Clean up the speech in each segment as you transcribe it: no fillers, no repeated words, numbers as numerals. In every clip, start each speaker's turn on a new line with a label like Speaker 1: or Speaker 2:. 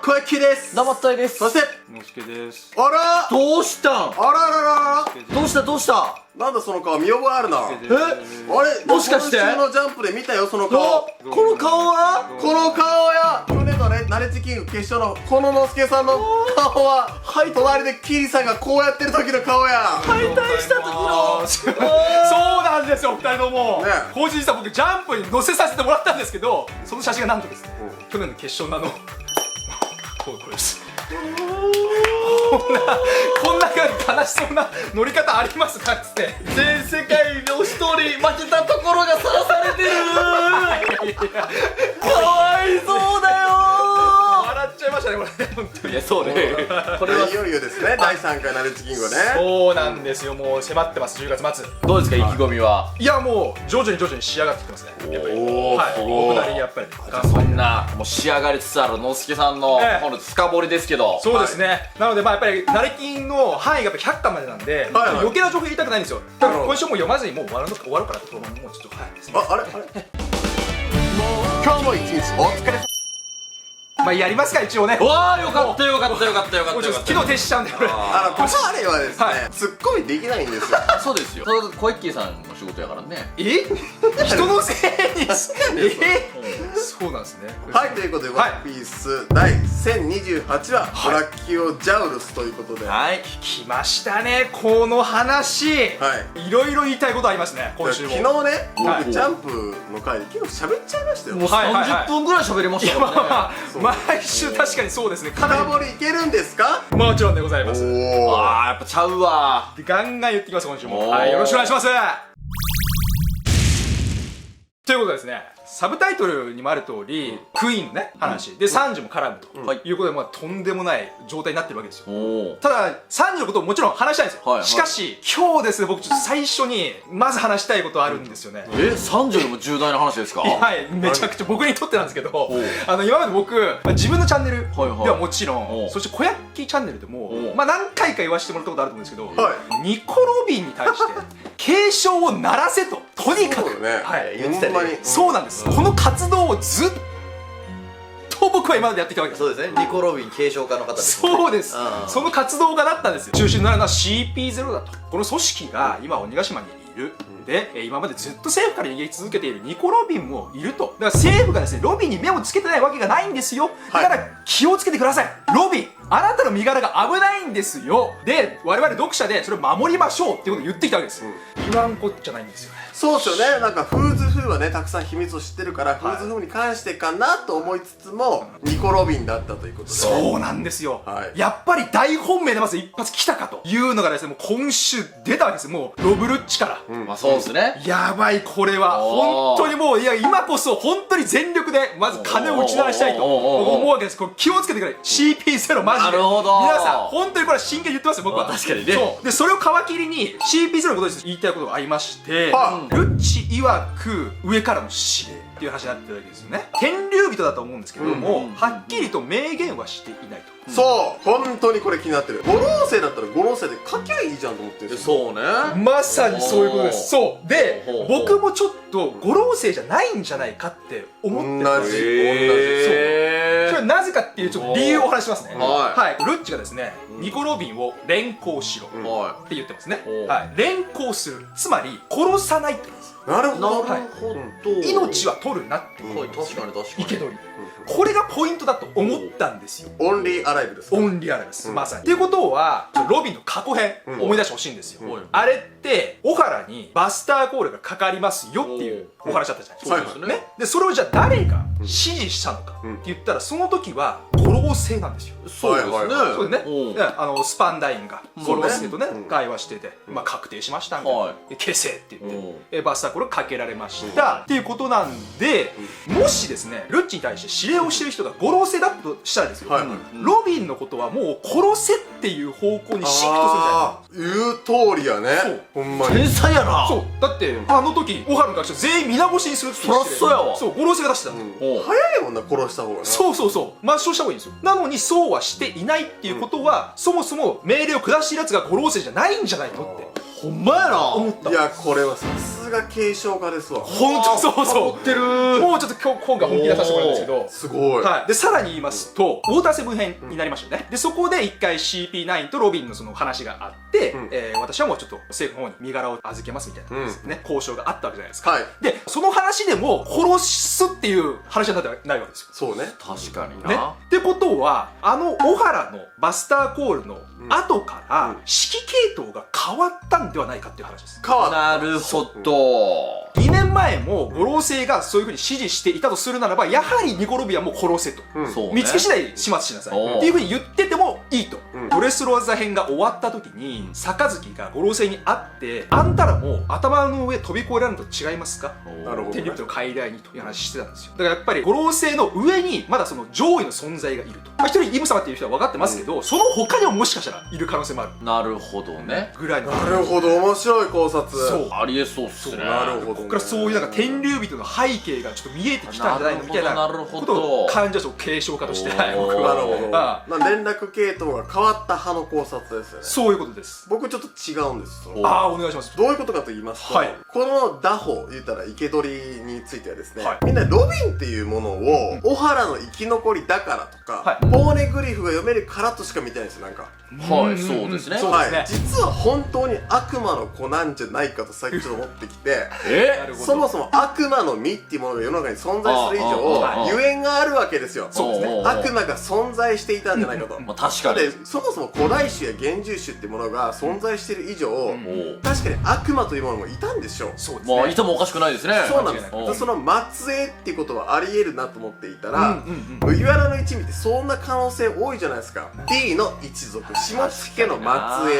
Speaker 1: 小雪です。
Speaker 2: どうもったいです。
Speaker 1: そして
Speaker 3: のすけです。
Speaker 1: あら
Speaker 2: どうしたん？
Speaker 1: あらららら
Speaker 2: どうしたどうした？
Speaker 1: なんだその顔、見覚えあるな。あれ、
Speaker 2: もしかして
Speaker 1: 今週のジャンプで見たよ、その顔。
Speaker 2: この顔は？
Speaker 1: この顔や、去年のね、ナレッジキング決勝のこののすけさんの顔は、はい、隣でキリさんがこうやってる時の顔や。
Speaker 2: 敗退した時の。
Speaker 3: そうなんですよ、二人とも。
Speaker 1: ね
Speaker 3: 当時実は僕ジャンプに乗せさせてもらったんですけど、その写真がなんとですね、去年の決勝のこれです。こんな悲しそうな乗り方ありますかっつって。
Speaker 2: 全世界の一人負けたところがさらされてる。かわいそうだよ。
Speaker 3: 笑っちゃいましたね、これ。本当に。
Speaker 2: いや、そうね。これはい
Speaker 1: よいよですね、第3回ナレッジキングね。
Speaker 3: そうなんですよ、もう迫ってます、10月末。
Speaker 2: どうですか、意気込みは？
Speaker 3: いや、もう徐々に仕上がってきてますね、やっぱり。はい、僕なりにやっぱり
Speaker 2: そんなもう仕上がりつつあるのすけさんの
Speaker 3: ええ
Speaker 2: 今度深掘りですけど。
Speaker 3: そうですね、なのでやっぱりナレキンの範囲がやっぱ100巻までなんで、
Speaker 1: はいはい
Speaker 3: 余計な情報言いたくないんですよ。だから今週も読まずにもう終わるからって、もうちょっとはいですね。
Speaker 1: あれ今日も一日お疲れ様。
Speaker 3: まあやりますか一応ね。
Speaker 2: わあ、よかったよかったよかったよか
Speaker 3: もうちょっと
Speaker 2: ったよかった。
Speaker 3: 機能停止しちゃうんでこれ。
Speaker 1: 彼はですね、
Speaker 3: はい
Speaker 1: ツッコミできないんですよ。
Speaker 2: そうですよ。小池さんの仕事やからね。
Speaker 3: 人のせいにそうなんですね。
Speaker 1: はい、ということで、
Speaker 3: はい
Speaker 1: ワンピース第1028話、ブラキオジャウルスということで、
Speaker 2: はい。
Speaker 3: 来ましたね、この話。
Speaker 1: はい
Speaker 3: いろいろ言いたいことありますね、今週
Speaker 1: 昨
Speaker 3: も。
Speaker 1: 日ね、
Speaker 3: はい
Speaker 1: 僕ジャンプの回で結構喋っちゃいましたよ。
Speaker 2: もう
Speaker 3: はいはいはい
Speaker 2: 30分ぐらい喋りましたよね。
Speaker 3: 毎週確かにそうですね、かな
Speaker 1: 深掘りいけるんですか？
Speaker 3: りもちろんでございます。
Speaker 1: お
Speaker 2: ああ、やっぱちゃうわ。
Speaker 3: ガンガン言ってきます、今週も。
Speaker 2: おー
Speaker 3: はい、よろしくお願いします。ということでですね、サブタイトルにもある通り、クイーンのね、話で、サンジも絡むと
Speaker 2: はい
Speaker 3: いうことで、とんでもない状態になってるわけですよ。
Speaker 2: おお。
Speaker 3: ただ、サンジのことをもちろん話したいんですよ。
Speaker 2: はいはい
Speaker 3: しかし、今日ですね、僕ちょっと最初に、まず話したいことあるんですよね。
Speaker 2: 30でも重大な話ですか？
Speaker 3: はい、めちゃくちゃ僕にとってなんですけど
Speaker 2: おう、
Speaker 3: 今まで僕、自分のチャンネル
Speaker 2: はいはい
Speaker 3: ではもちろ
Speaker 2: おう
Speaker 3: ん、そして小焼きチャンネルで
Speaker 2: お
Speaker 3: も、
Speaker 2: う
Speaker 3: 何回か言わせてもらったことあると思うんですけど、
Speaker 1: は
Speaker 3: ニコ・ロビンに対して、警鐘を鳴らせと、とにかく、
Speaker 1: そうだね
Speaker 3: はい、
Speaker 2: 言ってたね
Speaker 1: ほんまに
Speaker 3: そうなんです。この活動をずっと僕は今までやってきたわけです。
Speaker 2: そうですね。ニコ・ロビン継承家の方ですね。
Speaker 3: そうです
Speaker 2: うん。
Speaker 3: その活動がなったんですよ。中心になるのは CP0 だと。この組織が今鬼ヶ島にいる。で、今までずっと政府から逃げ続けているニコ・ロビンもいると。だから政府がですね、ロビンに目をつけてないわけがないんですよ。だから気をつけてください。ロビン、あなたの身柄が危ないんですよ。で、我々読者でそれを守りましょうっていうことを言ってきたわけです。言わんこっちゃないんですよね。
Speaker 1: そうですよね。なんかフーズフーはね、たくさん秘密を知ってるから、フーズフーに関してかなと思いつつも、ニコ・ロビンだったということで。
Speaker 3: そうなんですよ、
Speaker 1: はい
Speaker 3: やっぱり大本命でまず一発来たかというのがですね、もう今週出たわけですよ。もうロブルッチから、
Speaker 2: まあそうですね。
Speaker 3: やばい、これは本当にもう、いや今こそ本当に全力でまず金を打ち鳴らしたいと思うわけです。これ気をつけてくれ、 CP0 マジで。
Speaker 2: なるほど
Speaker 3: 皆さん本当にこれは真剣に言ってますよ、僕は。
Speaker 2: まあ確かにね
Speaker 3: そうで、それを皮切りに CP0 のことで言いたいことがありまして、
Speaker 1: は
Speaker 3: ルッチ曰く上からの指令っていう話になってるわけですよね。天竜人だと思うんですけども、はっきりと明言はしていないと。
Speaker 1: そう、本当にこれ気になってる。五老星だったら五老星で書きゃいいじゃんと思ってるんですよ。
Speaker 2: そうね。
Speaker 3: まさにそういうことです。そうで
Speaker 2: ほうほうほう
Speaker 3: 僕もちょっと五老星じゃないんじゃないかって思ってたんですよ。
Speaker 2: へ
Speaker 3: それはなぜかっていうちょっと理由をお話ししますね。
Speaker 2: はい
Speaker 3: ルッチがですね、ニコ・ロビンを連行しろ
Speaker 2: は
Speaker 3: って言ってますね
Speaker 2: お。
Speaker 3: はい、連行する、つまり殺さないって言うんです。
Speaker 1: なるほど。
Speaker 2: なるほど。
Speaker 3: 命は取るなっていう
Speaker 2: はい、確かに確かに。
Speaker 3: 生け捕り。これがポイントだと思ったんですよ。
Speaker 1: オンリーアライブですか？
Speaker 3: オンリアルです、まさに。っていうことは、ロビンの過去編、思い出してほしいんですよ。
Speaker 2: うん
Speaker 3: あれって、オハラにバスターコールがかかりますよっていうお話だったじゃないですか。
Speaker 2: そうですね。
Speaker 3: で、それをじゃあ誰が指示したのかって言ったら、その時は五老星なんですよ。
Speaker 2: そうですね。
Speaker 1: はいはい
Speaker 3: そうですね。
Speaker 2: うん
Speaker 3: でスパンダインが五老星とね
Speaker 1: うん
Speaker 3: 会話してて、まあ確定しましたみたいな、
Speaker 2: はい
Speaker 3: で消せって言って、バスターコールかけられましたっていうことなんで、もしですね、ルッチに対して指令をしてる人が五老星だとしたらですよ、
Speaker 1: はいはい
Speaker 3: ロビンのことはもう殺せっていう方向にシフトするんじゃないか。
Speaker 1: 言う通りやね。
Speaker 3: そう
Speaker 1: ほんまに。
Speaker 2: 天才やな。
Speaker 3: そうだって、あの時オハラの学者全員皆越しにするって言ってて、
Speaker 2: そらそうやわ
Speaker 3: そう、五老星が出してたんですよ、
Speaker 2: おう
Speaker 1: 早いもんな、殺した方がな。
Speaker 3: そうそうそう、抹消した方がいいんですよ。なのにそうはしていないっていうことは、そもそも命令を下しているやつが五老星じゃないんじゃないのって
Speaker 2: ほんまやな。
Speaker 3: 思った。
Speaker 1: いや、これはさすがが継承家ですわ。
Speaker 3: ほんとそうそう
Speaker 2: 持ってる
Speaker 3: もうちょっと今回本気出させてもらうんですけど、
Speaker 1: すごい。
Speaker 3: はい、でさらに言いますとウォーターセブン編になりましたよね。でそこで一回 CP9 とロビンのその話があって、私はもうちょっと政府の方に身柄を預けますみたいなですね、交渉があったわけじゃないですか、
Speaker 1: はい。
Speaker 3: でその話でも殺すっていう話になってないわけですよ
Speaker 1: そうね。
Speaker 2: 確かに
Speaker 3: ね、
Speaker 2: な。
Speaker 3: ってことは小原のバスターコールの後から指揮系統が変わったんではないかっていう話です。
Speaker 1: 変わった。
Speaker 2: なるほど。
Speaker 3: 2年前も五老星がそういうふうに指示していたとするならば、やはりニコ・ロビアも殺せと、
Speaker 2: そうね。
Speaker 3: 見つけ次第始末しなさい
Speaker 2: おう
Speaker 3: っていうふうに言っててもいいと、
Speaker 1: うん
Speaker 3: ドレスローザ編が終わった時に杯が五老星に会って、あんたらもう頭の上飛び越えられるのと違いますか、
Speaker 1: なるほどね
Speaker 3: 天竜人の傀儡にという話してたんですよ。だからやっぱり五老星の上にまだその上位の存在がいると、一人イブ様っていう人は分かってますけど、その他にももしかしたらいる可能性もある
Speaker 2: なるほどね。
Speaker 3: ぐらいの。
Speaker 1: なるほど、面白い考察。
Speaker 3: そう
Speaker 2: ありえそうっすね。
Speaker 1: なるほど、ね。
Speaker 3: ここからそういうなんか天竜人の背景がちょっと見えてきたんじゃないのみたいな
Speaker 2: なるほど
Speaker 3: ことを感じた継承家として、はい僕は
Speaker 1: なるほど。
Speaker 3: あ
Speaker 1: まあ連絡系統が変わった派の考察ですよね。
Speaker 3: そういうことです。
Speaker 1: 僕ちょっと違うんです。その
Speaker 2: お
Speaker 3: ああお願いします。
Speaker 1: どういうことかと言いますと、
Speaker 3: はい
Speaker 1: この打法言ったら生け捕りについてはですね、
Speaker 3: はい
Speaker 1: みんなロビンっていうものを小原の生き残りだからとか、
Speaker 3: はい
Speaker 1: ポーネグリフが読めるからとしか見てないんですよ、なんか。
Speaker 2: はい、そうですね。
Speaker 3: そうですね
Speaker 1: はい、実は本当に悪魔の子なんじゃないかと最近ちょっと思ってきて
Speaker 3: な
Speaker 2: え
Speaker 3: るほど。
Speaker 1: そもそも悪魔の実っていうものが世の中に存在する以
Speaker 2: ああ
Speaker 1: 上
Speaker 2: ああ
Speaker 1: ゆえんがあるわけですよ。
Speaker 3: そうですね
Speaker 1: 悪魔が存在していたんじゃないかと。
Speaker 2: まあ確かに。
Speaker 1: でそもそも古代種や幻獣種っていうものが存在している以上、
Speaker 2: おう
Speaker 1: 確かに悪魔というものもいたんでしょう。
Speaker 3: そうですね。
Speaker 2: まあいてもおかしくないですね。
Speaker 1: そうなんです。
Speaker 3: 間違い
Speaker 2: ない
Speaker 1: でその末裔っていうことはあり得るなと思っていたら、
Speaker 3: うんうん
Speaker 1: 麦わらの一味ってそんな可能性多いじゃないですか。 D の一族、下月家の末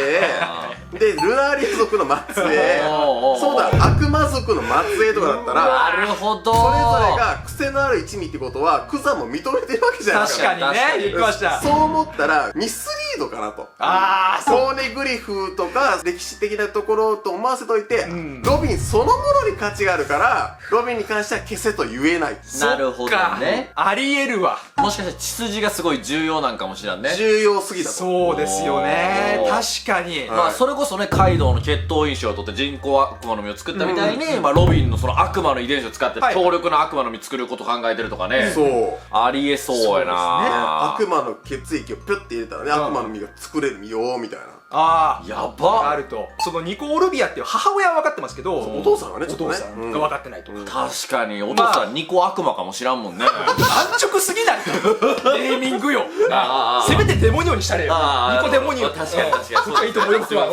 Speaker 1: 裔でルナーリア族の末裔
Speaker 2: おう
Speaker 1: そうだ悪魔族の末裔とかだったら
Speaker 2: なるほど。
Speaker 1: それぞれが癖のある一味ってことはクザも認めてるわけじゃないですか。
Speaker 3: 確かにね言ってました。
Speaker 1: そう思ったらミスリードかなと。
Speaker 3: ああそう。
Speaker 1: ポーネグリフとか歴史的なところと思わせといて、
Speaker 3: ん
Speaker 1: ロビンそのものに価値があるからロビンに関しては消せと言えない。
Speaker 2: なるほどね。
Speaker 3: ありえるわ。
Speaker 2: もしかしたら血筋がすごい重要なんかもしれんね。
Speaker 1: 重要すぎだと。
Speaker 3: そうですよね。
Speaker 2: おー
Speaker 3: 確かに。
Speaker 1: はい
Speaker 2: まあそれこそね、カイドウの血統因子を取って人工悪魔の実を作ったみたいに、まあロビンのその悪魔の遺伝子を使って
Speaker 3: はい
Speaker 2: 強力な悪魔の実作ること考えてるとかね。
Speaker 1: そう
Speaker 2: ありえそうやな。
Speaker 1: 悪魔の血液をピュッて入れたらね、悪魔の実が作れるよみたいな。
Speaker 3: ああ。
Speaker 2: やば
Speaker 3: あると。そのニコ・オルビアっていう母親は分かってますけど、
Speaker 1: お父さんがね、ちょっとね
Speaker 3: お父さんが分かってないと。
Speaker 2: 確かに、お父さん2個悪魔かもしらんもんね。
Speaker 3: 安直すぎないネーミングよ。
Speaker 2: ああ
Speaker 3: せめてデモニオにしたれよ。
Speaker 2: ああ
Speaker 3: ニコデモニオ。
Speaker 2: 確かに確かに。
Speaker 3: そっちがいいと思いますわ。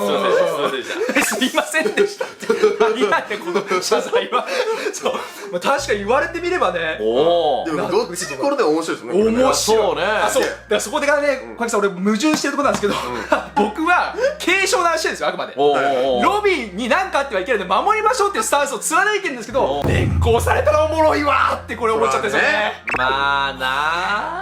Speaker 3: すいませんでしたって何やねんこの謝罪は。そう、まあ、確かに言われてみればね
Speaker 2: おお
Speaker 1: で。もどっちにこれで面白いですよね。これね
Speaker 3: 面白い。
Speaker 2: そうね。
Speaker 3: あそうだからそこでからね小木さん俺矛盾してるところなんですけど、僕は継承の話してるんですよあくまで。
Speaker 2: おー
Speaker 3: ロビンに何かあってはいけないので守りましょうっていうスタンスを貫いてるんですけど、連行されたらおもろいわーってこれ思っちゃってるんですよね。
Speaker 2: まあな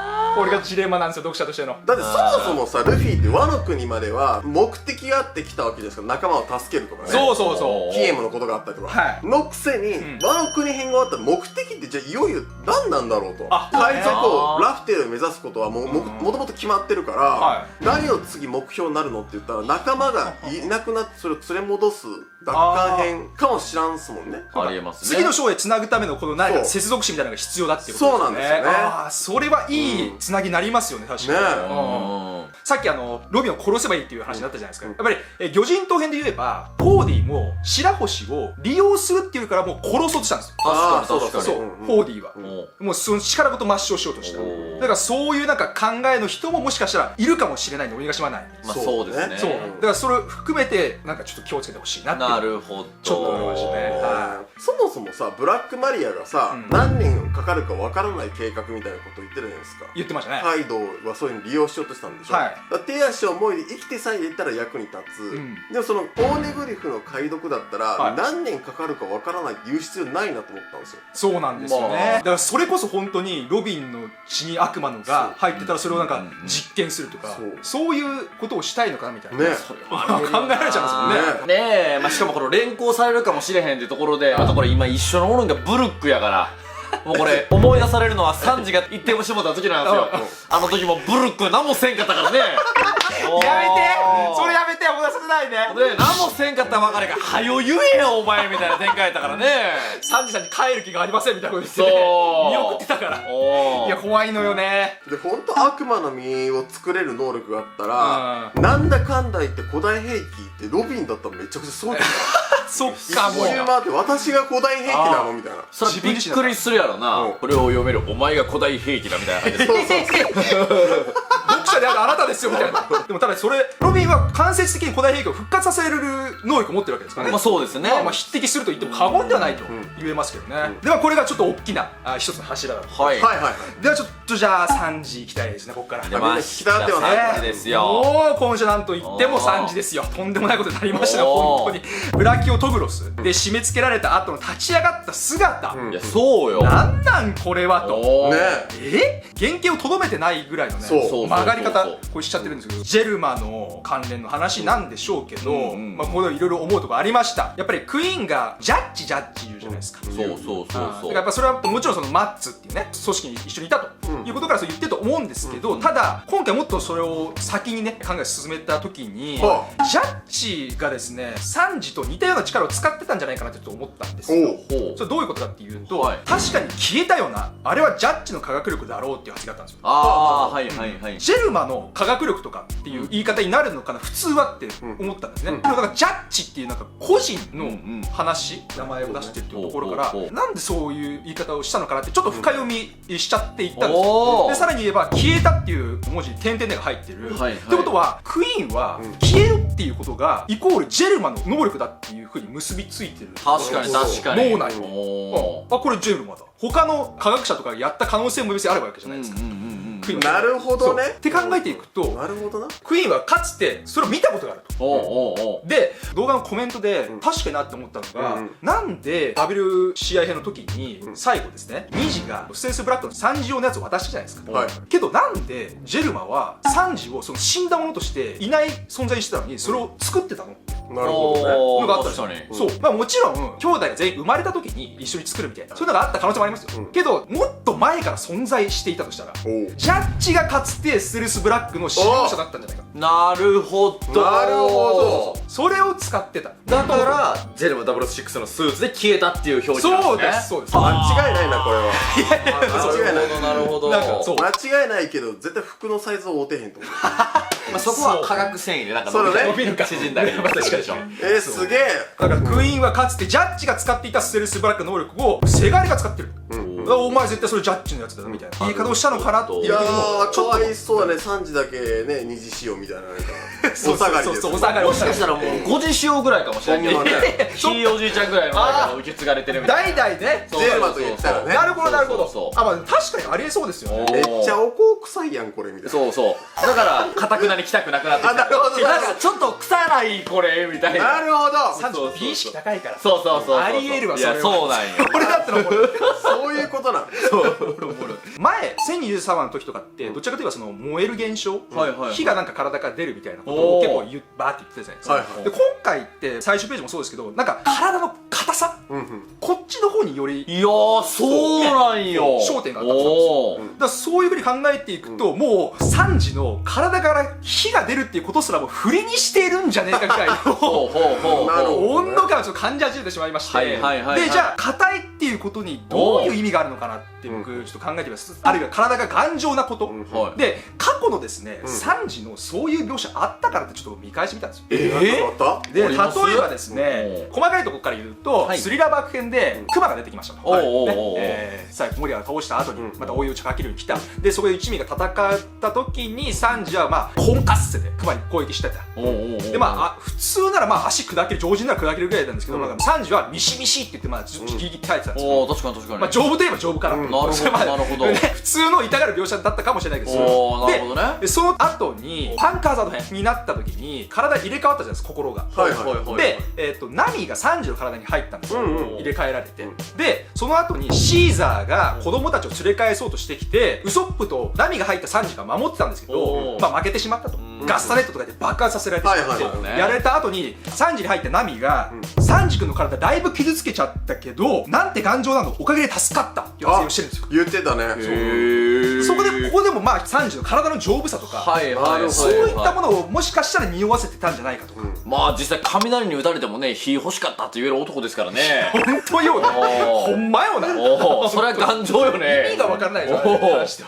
Speaker 2: あ。
Speaker 3: これがジレンマなんですよ読者としての。
Speaker 1: だってそもそもさ、ルフィってワノ国までは目的があって来たわけですから、仲間を助けるとかね。
Speaker 3: そうそうそう。
Speaker 1: キエムのことがあったりとか、
Speaker 3: はい
Speaker 1: のくせに、ワノ国編が終わったら目的ってじゃあいよいよ何なんだろうと。
Speaker 3: あ
Speaker 1: 海賊王ラフテルを目指すことはもともと決まってるから、
Speaker 3: は
Speaker 1: 何を次目標になるのって言ったら仲間がいなくなってそれを連れ戻す奪還編かもしらんすもんね。
Speaker 2: ありえますね。
Speaker 3: 次の章へつなぐためのこの何か
Speaker 1: そう
Speaker 3: 接続詞みたいなのが必要だっていうことですよね。
Speaker 1: そうなんですよね
Speaker 3: ああそれはいいつなぎになりますよね確かに。
Speaker 1: ね
Speaker 3: うんさっきロビンを殺せばいいっていう話になったじゃないですか。やっぱり魚人島編で言えばホーディも白星を利用するっていうからもう殺そうとしたんですよ。
Speaker 1: あー
Speaker 2: 確かに確かに。
Speaker 3: そう、
Speaker 1: うん
Speaker 3: ホーディは。
Speaker 2: お
Speaker 3: もうその力ごと抹消しようとした。
Speaker 2: おー
Speaker 3: だからそういうなんか考えの人ももしかしたらいるかもしれないの鬼ヶ島内に。
Speaker 2: まあそうですね。
Speaker 3: そう。だからそれを含めてなんかちょっと気をつけてほしいなっていう。
Speaker 2: なるほど。
Speaker 3: ちょっと思いましたねは
Speaker 1: そもそもさ、ブラックマリアがさ、
Speaker 3: うん
Speaker 1: 何年かかるかわからない計画みたいなことを言ってるじゃないですか。
Speaker 3: 言ってましたね。
Speaker 1: カイドウはそういうの利用しようとしたんでしょ。
Speaker 3: はい
Speaker 1: だから手足を思いで生きてさえいたら役に立つ、
Speaker 3: ん
Speaker 1: でもそのオーネグリフの解読だったら、
Speaker 3: はい
Speaker 1: 何年かかるかわからないって言う必要ないなと思ったんですよ。
Speaker 3: そうなんですよね、
Speaker 2: まあ
Speaker 3: だからそれこそ本当にロビンの血に悪魔のが入ってたらそれをなんか実験するとか、そういうことをしたいのかなみたいな
Speaker 1: ね
Speaker 2: それはありえる
Speaker 3: 考えられちゃいますもんね。
Speaker 2: ねえ、まあ、しかもこの連行されるかもしれへんってところで、またこれ今一緒のものがブルックやからもうこれ思い出されるのはサンジが一点を絞った時なんですよ。あの時もブルック何もせんかったからね。
Speaker 3: やめてそれやめては戻させないね。
Speaker 2: で何もせんかったら別れが「はよ言えよお前」みたいな展開やったからね。
Speaker 3: サンジさんに帰る気がありませんみたいなこと言って
Speaker 2: そう
Speaker 3: 見送ってたから
Speaker 2: おー
Speaker 3: いや怖いのよね。
Speaker 1: でほんと悪魔の実を作れる能力があったら、なんだかんだ言って古代兵器ってロビンだったらめちゃくちゃすごい
Speaker 3: そっ
Speaker 1: 一
Speaker 3: かもう
Speaker 1: 周回って私が古代兵器なのみたいな。
Speaker 2: それびっくりするやろな、
Speaker 1: うん
Speaker 2: これを読めるお前が古代兵器だみたいな感じで
Speaker 1: そうそう
Speaker 3: 読者であるあなたですよみたいな。でもただそれロビンは間接的に古代兵器を復活させる能力を持ってるわけですからね。
Speaker 2: まあそうですね、
Speaker 3: まあ匹敵すると言っても過言ではないと言えますけどね。ではこれがちょっと大きな一つの柱だと。
Speaker 2: はい
Speaker 1: はいはいはい
Speaker 3: ではちょっとじゃあ3時いきたいですねここから。
Speaker 2: 出ました
Speaker 1: みんな聞きたがってますね
Speaker 2: 3時ですよ。
Speaker 3: もう今週なんと言っても3時ですよ。とんでもないことになりましたね
Speaker 2: おー
Speaker 3: 本当に。ブラキオトグロスで締め付けられた後の立ち上がった姿、
Speaker 1: うん
Speaker 2: いやそうよ。
Speaker 3: なんなんこれはと。
Speaker 2: おー
Speaker 1: ね
Speaker 3: 原型をとどめてないぐらいのね
Speaker 1: そう
Speaker 3: 曲がり方
Speaker 2: そうそうそう
Speaker 3: これしちゃってるんですけど、ジェルマの関連の話なんでしょうけど、
Speaker 2: うん
Speaker 3: まあこれいろいろ思うとこありました。やっぱりクイーンがジャッジ言うじゃないですか。
Speaker 2: そうそうそう
Speaker 3: だから
Speaker 2: そう
Speaker 3: やっぱそれはもちろんそのマッツっていうね組織に一緒にいたということからそう言ってると思うんですけど、ただ今回もっとそれを先にね考え進めた時に
Speaker 1: は
Speaker 3: ジャッジがですねサンジと似たような力を使ってたんじゃないかなってちょっと思ったんですよ。
Speaker 1: おう
Speaker 2: ほう
Speaker 3: それどういうことかっていうと、
Speaker 2: はい
Speaker 3: 確かに消えたよなあれはジャッジの科学力だろうっていう発言があったんですよ。
Speaker 2: ああーはいはいはい。
Speaker 3: ジェルマの科学力とかっていう言い方になるのかな普通はって思ったんですね、
Speaker 1: うん
Speaker 3: でもだからジャッジっていうなんか個人の
Speaker 2: うんうん
Speaker 3: 話、名前を出してるっていうところから
Speaker 2: ほうほうほう
Speaker 3: なんでそういう言い方をしたのかなってちょっと深読みしちゃっていったんです
Speaker 2: お
Speaker 3: よ。
Speaker 2: ー
Speaker 3: でさらに言えば消えたっていう文字に点々が入ってる、
Speaker 2: はいはい
Speaker 3: ってことはクイーンは
Speaker 1: うん
Speaker 3: 消えるっていうことがイコールジェルマの能力だっていうふうに結びついてる
Speaker 2: 確かに確かに。
Speaker 3: 脳内
Speaker 2: お
Speaker 3: あこれジェルマだ他の科学者とかがやった可能性も別にあるわけじゃないですか、
Speaker 2: うんうんうんうん
Speaker 3: クイーンは
Speaker 1: なるほどね
Speaker 3: そうって考えていくと
Speaker 1: なるほどな。
Speaker 3: クイーンはかつてそれを見たことがあると。
Speaker 2: おうおうおう
Speaker 3: で動画のコメントで、
Speaker 1: うん
Speaker 3: 確かになって思ったのが、
Speaker 1: うん
Speaker 3: なんで WCI 編の時に最後ですねニジがステンスブラックのサンジ用のやつを渡したじゃないですか、
Speaker 1: はい
Speaker 3: けどなんでジェルマはサンジをその死んだものとしていない存在にしてたのにそれを作ってたの
Speaker 1: なるほどね。
Speaker 2: おー
Speaker 3: のがあったんですよ
Speaker 2: 確かに
Speaker 3: そう、まあもちろん兄弟が全員生まれた時に一緒に作るみたいなそういうのがあった可能性もありますよ、
Speaker 1: うん
Speaker 3: けどもっと前から存在していたとしたら
Speaker 1: おう
Speaker 3: ジャッジがかつてステルスブラックの使用者だったんじゃないか
Speaker 2: なるほど。
Speaker 1: なるほど。
Speaker 3: それを使ってた
Speaker 2: だからジェルマ06のスーツで消えたっていう表示なん
Speaker 3: そう
Speaker 2: ですね。
Speaker 3: ですそうです
Speaker 1: 間違いないなこれは。間違いない。
Speaker 2: なるほど。
Speaker 3: なんかそう
Speaker 1: 間違いないけど絶対服のサイズを合うてへんと思う。
Speaker 2: まあそこは化学繊維でなんか
Speaker 1: そうだね
Speaker 2: 伸びるか縮んだりとかするでしょ。
Speaker 1: すげえ。
Speaker 3: だからクイーンはかつてジャッジが使っていたステルスブラックの能力をセガールが使ってる、
Speaker 1: うん
Speaker 3: だからお前絶対それジャッジのやつだなみたいな言い方をしたのかなっていう
Speaker 1: いや
Speaker 3: のも
Speaker 1: ー、か
Speaker 3: ちょっと
Speaker 1: わいそうだね、3時だけね、二次使用みたいな、なんか、
Speaker 3: そう
Speaker 1: お下がりです。
Speaker 3: そうそうお下がり
Speaker 2: もしかしたらもう5時使用ぐらいかもしれないけど
Speaker 1: ほんまね
Speaker 2: ひいおじいちゃんぐらいの前から受け継がれてるみたい
Speaker 3: 代々ね
Speaker 2: そう
Speaker 1: ジェルマと言ったらね
Speaker 3: なるほどなるほど
Speaker 2: そうそうそう
Speaker 3: あまあ確かにありえそうですよね
Speaker 2: おー
Speaker 1: めっちゃお香臭いやん、これ、みたいな。
Speaker 2: そうそうだからかたくなに来たくなくなってきた
Speaker 1: あなるほど
Speaker 2: なんかちょっと臭いこれみたいな
Speaker 1: なるほど。
Speaker 3: 30
Speaker 2: そうそうそう
Speaker 3: 美意識高いから
Speaker 2: そうそうそうそう
Speaker 3: ありえるわ
Speaker 2: いや
Speaker 3: それは
Speaker 2: そうなんよ
Speaker 3: これだったらもう
Speaker 1: そういうことなの。
Speaker 3: 前1023話の時とかってどちらかといえばその燃える現象、
Speaker 2: はいはいはい
Speaker 3: 火がなんか体から出るみたいなことを
Speaker 2: おー
Speaker 3: 結構バーって言ってたじゃないですか、
Speaker 1: はいはい
Speaker 3: で今回って最終ページもそうですけどなんか体の硬さ
Speaker 1: うんうん。
Speaker 3: こっちの方により
Speaker 2: いやーそうなんよ
Speaker 3: 焦点が当たってたんですよ
Speaker 2: おー
Speaker 3: だからそういうふうに考えていくと、もう3時の体から火が出るっていうことすらも振りにしているんじゃねえかぐらいの
Speaker 2: ほうほうほう
Speaker 1: なるほど
Speaker 3: 温度感をちょっと感じ始めてしまいまして、
Speaker 2: はいはいはいはい
Speaker 3: でじゃあ硬いっていうことにどういう意味があるのかなって僕ちょっと考えてみます、あるいは体が頑丈なこと、
Speaker 1: うん
Speaker 2: はい
Speaker 3: で過去のですね、
Speaker 1: うん
Speaker 3: 3時のそういう描写あったからってちょっと見返してみたんですよ
Speaker 1: なんかあった
Speaker 3: で例え
Speaker 2: あります
Speaker 3: ばですね
Speaker 2: お
Speaker 3: 細かいところから言うと、
Speaker 2: はい
Speaker 3: スリラー爆編でクマが出てきましたと、
Speaker 2: おうおうおうおう
Speaker 3: ね最後モリアが倒した後に
Speaker 1: うん
Speaker 3: また追い打ちかけるように来たでそこで一味が戦った時にサンジはまあコンカッセでクマに攻撃してた
Speaker 2: おうおうおう
Speaker 3: でまあ普通ならまあ足砕ける常人なら砕けるぐらいなんですけど、
Speaker 1: うん
Speaker 3: なんかサンジはミシミシって言ってまあちょっとギリギリって書いてたんですよ、
Speaker 2: おー確かに確かに
Speaker 3: まあ丈夫といえば丈夫かなと、
Speaker 1: うん
Speaker 2: なるほど
Speaker 3: それまで
Speaker 2: なるほど
Speaker 3: ね普通の痛がる描写だったかもしれないけど
Speaker 2: おーなるほどね
Speaker 3: でその後にパンカーザード編になった時に体入れ替わったじゃないですか心が
Speaker 1: はいはい。
Speaker 3: で、ナミがサンジの体に入ったんですよ、
Speaker 1: うんうん
Speaker 3: 入れ替えられて、
Speaker 1: うん
Speaker 3: でその後にシーザーが子供たちを連れ返そうとしてきてウソップとナミが入ったサンジが守ってたんですけど
Speaker 2: おー
Speaker 3: まあ負けてしまったと、
Speaker 2: うん
Speaker 3: ガスタネットとかで爆発させられてしまって、
Speaker 1: はいはい
Speaker 2: はい
Speaker 3: やられた後にサンジに入ったナミが、サンジ君の体だいぶ傷つけちゃったけどなんて頑丈なのおかげで助かったっていう発言をしてるんですよ
Speaker 1: 言ってたね。
Speaker 2: へー
Speaker 3: そこでここでもまあサンジの体の丈夫さとか、
Speaker 2: はいはいはい、
Speaker 3: そういったものをもしかしたら匂わせてたんじゃないかとか、
Speaker 2: まあ実際雷に打たれてもね火欲しかったって言える男ですからね。
Speaker 3: 本当よな、ほんまよな、
Speaker 2: おおそれは頑丈よね。
Speaker 3: 意味が分からないでしょ。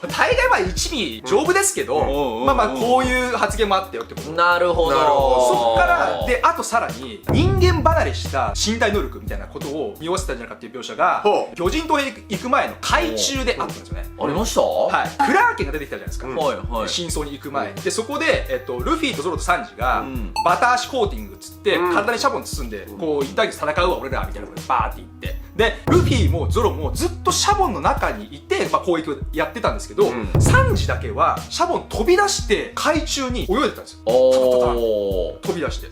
Speaker 3: 大概まあ1尾丈夫ですけど、まあまあこういう発言もあったよってこと。
Speaker 2: なるほど。
Speaker 3: そっからで、あとさらに人間離れした身体能力みたいなことを匂わせたんじゃないかっていう描写が魚人島へ行く前の海中であったんですよね。
Speaker 2: ありました。
Speaker 3: はい、クラーケンが出てきたじゃないですか、
Speaker 2: はいはい。
Speaker 3: 真相に行く前で、そこで、ルフィとゾロとサンジが、バタ足コーティングっつって、体にシャボン包んで、こう一対一戦うわ俺らみたいなことでバーって言って、でルフィもゾロもずっとシャボンの中にいて、まあ、攻撃をやってたんですけど、サンジだけはシャボン飛び出して海中に泳いでたんですよ。飛び出して、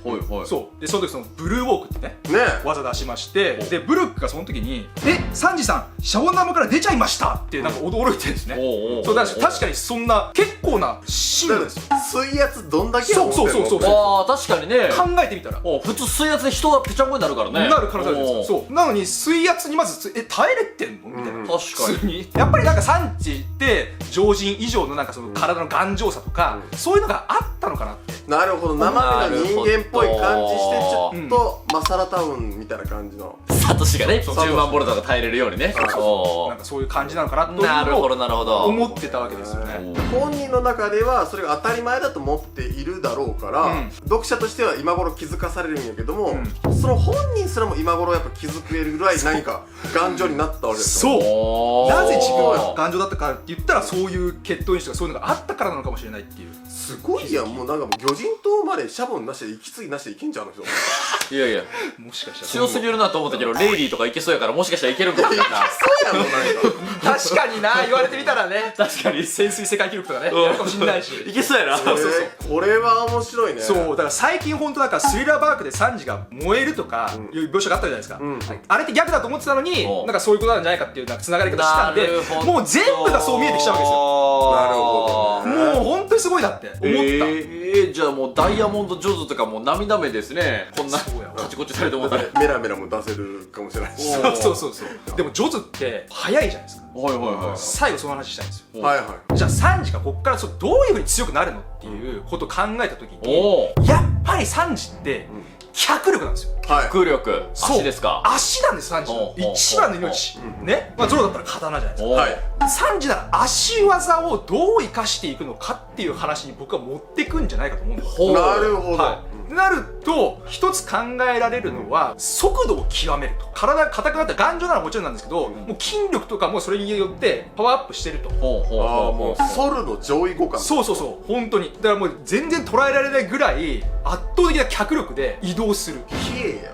Speaker 3: そうでその時そのブルーウォークってね技出しまして、でブルックがその時に「サンジさんシャボン玉から出ちゃいました」ってなんか驚いてるんですね。そうだから確かにそんな結構なシーンですよ。
Speaker 1: 水圧どんだけ
Speaker 3: そう
Speaker 2: ああ確かにね。
Speaker 3: 考えてみたら
Speaker 2: 普通水圧で人がぺちゃんこになるからね。
Speaker 3: なる可能性あるんですよ。そうなのに水圧にまず耐えれてんのみたいな。
Speaker 2: 確か
Speaker 3: 普通にやっぱりなんかサンジって常人以上のなんかその体の頑丈さとかそういうのがあったのかなって。
Speaker 1: なるほど、生身の人間っぽい感じしてちょっとマサラタウンみたいな感じの
Speaker 2: サトシがね10万ボルトが耐えれるようにね。
Speaker 3: なんかそういう感じなのかなという
Speaker 2: なるほどなるほど
Speaker 3: 思ってたわけですよね。
Speaker 1: 本人の中ではそれが当たり前だと思っているだろうから、読者としては今頃気づかされるんやけども、その本人すらも今頃やっぱ気づけるぐらい何か頑丈になったわけですよ。
Speaker 3: そうなぜ自分が頑丈だったかって言ったらそういう血統因子とかそういうのがあったからなのかもしれないっていう。
Speaker 1: すごいやん、もうなんかもう魚人島までシャボンなしで息継ぎなしでいけんじゃんあの人。
Speaker 2: いやいや
Speaker 3: もしかしたら
Speaker 2: 強すぎるなと思ったけどレイリーとかいけそうやからもしかしたらいけるんかもしれないな。
Speaker 1: そうやもんなんか
Speaker 3: 確かにな、言われてみたらね
Speaker 2: 確かに
Speaker 3: 潜水世界記録とかねやるかもしれないし
Speaker 2: いけそうやな。
Speaker 1: これは面白いね。
Speaker 3: そうだから最近本当なんかスリラーバークでサンジが燃えるとかいう描写があったじゃないですか、あれって逆だと思ってたのになんかそういうことなんじゃないかっていうなんかつながり方したんで、もう全部がそう見えてきちゃうわけですよ。
Speaker 1: なるほど、
Speaker 3: もう本当にすごいなって思った。
Speaker 2: じゃあもうダイヤモンドジョーズとかもう涙目ですね。こんなカチコチされてもったら
Speaker 1: メラメラも出せるかもしれないし。
Speaker 3: そうでもジョズって早いじゃないですか。最後その話したいんですよ。じゃあサンジがこっからどういうふうに強くなるのっていうことを考えた時にやっぱりサンジって脚力なんですよ。
Speaker 2: 脚力、足ですか。
Speaker 3: 足なんです、サンジの一番の命ね。まあゾロだったら刀じゃないですか。サンジなら足技をどう生かしていくのかっていう話に僕は持ってくんじゃないかと思うんですよ。
Speaker 1: なるほど。
Speaker 3: なると一つ考えられるのは速度を極めると。体が硬くなったら頑丈ならもちろんなんですけど、もう筋力とかもそれによってパワーアップしてると。
Speaker 1: もうソルの上位互換。
Speaker 3: そう本当に。だからもう全然捉えられないぐらい圧倒的な脚力で移動する。
Speaker 1: 消えや。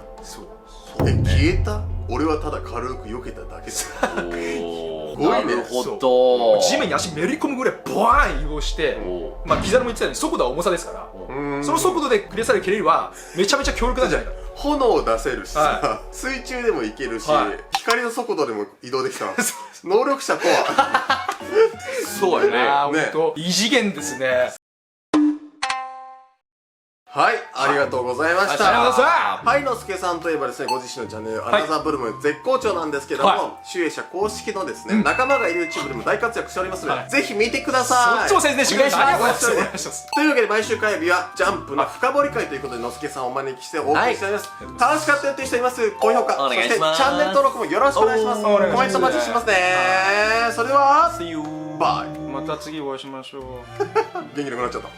Speaker 1: 消えた？俺はただ軽く避けただけだ。
Speaker 2: なるほど。
Speaker 3: 地面に足めり込むぐらいボワーン移動して、まあギザルも言ってたように速度は重さですから、その速度でクリアされる蹴りはめちゃめちゃ強力なんじゃないか。
Speaker 1: 炎を出せるしさ、水中でも行けるし、光の速度でも移動できた。能力者とは
Speaker 2: そうやね。
Speaker 3: 本当異次元ですね。
Speaker 1: はい、ありがとうございました。
Speaker 3: はい
Speaker 1: のすけさんといえばですね、ご自身のチャンネル、アナザーブルーム絶好調なんですけども、集英社公式のですね、仲間がいる YouTube でも大活躍しておりますので、ぜひ見てください。
Speaker 3: そっちも宣伝してください。ありがとうございます。
Speaker 1: というわけで、毎週火曜日はジャンプの深掘り会ということで、のすけさんをお招きしてお送りしております。楽しかったよっていう人います？高評価、そしてチャンネル登録もよろしくお願いします。コメントお待ちしてますね。それでは、バイ。
Speaker 3: また次お会いしましょう。
Speaker 1: 元気なくなっちゃった。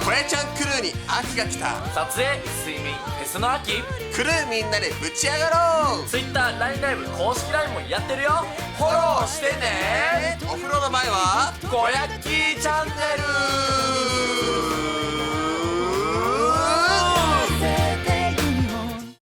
Speaker 1: こやちゃんクルーに秋が来た。
Speaker 2: 撮影、睡眠、フェスの秋。
Speaker 1: クルーみんなでぶち上がろう。
Speaker 2: Twitter、LINE ライブ、公式 LINE もやってるよ。フォローしてね。
Speaker 1: お風呂の前は
Speaker 2: こやっきーチャン